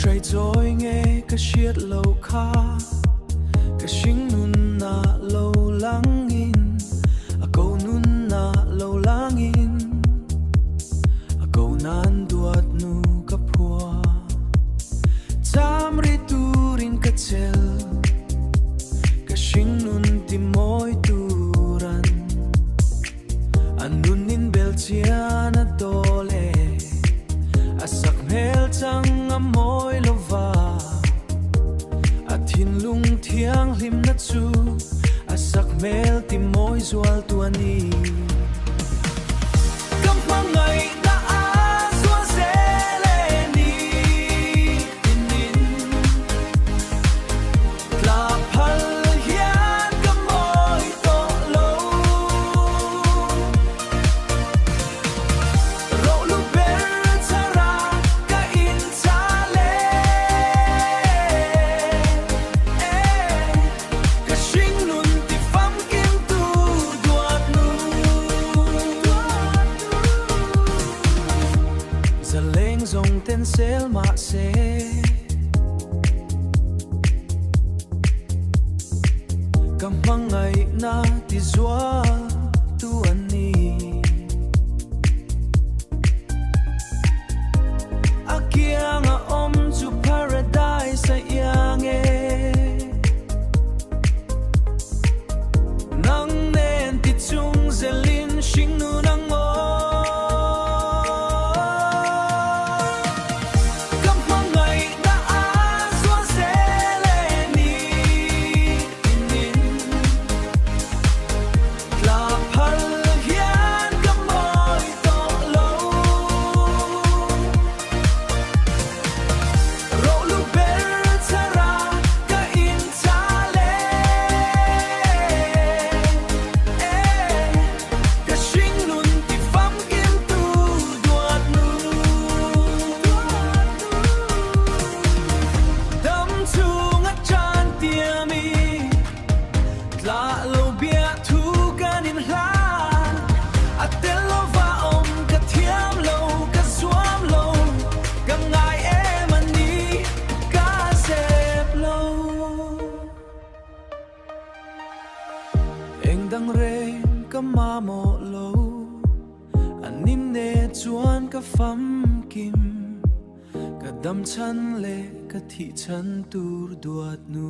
Trời trôi nghe cái chiết lâu kha cái sinh nun na lâu lắng in câu nun na lâu lắng in câu nan duat nu kapua Tamri turin kacel cái sinh nun tim môi turan anunin belchiana dole asak mel chang amoy lova athin lung thiang lim na chu asak mel tim môi zual tuani kam pangai na azwa zeleni inin la phal hian kam môi to lo ro lu ber chara ka in chale ka shing nun ti fam kim tu duat nu zaleng zong ten sel ma se kamangai na ti zwa tu ani akyang a om chu paradise a yang e nang nen ti chung zelin shing nu nang o kamangai na azwa zeleni inin la phal hian kam môi to lo ro lu ber chara ka in chale ka shing nun ti fam kim tu duat nu dam chung a chan tiami la lo bia thu kan in hla atel lo va om ka thiam lo ka suam lo ka ngai em ani ka sep lo eng dang re ka ma mo lo anin ne chuan ka fam kim ka dam chan le ka thi chan tur duat nu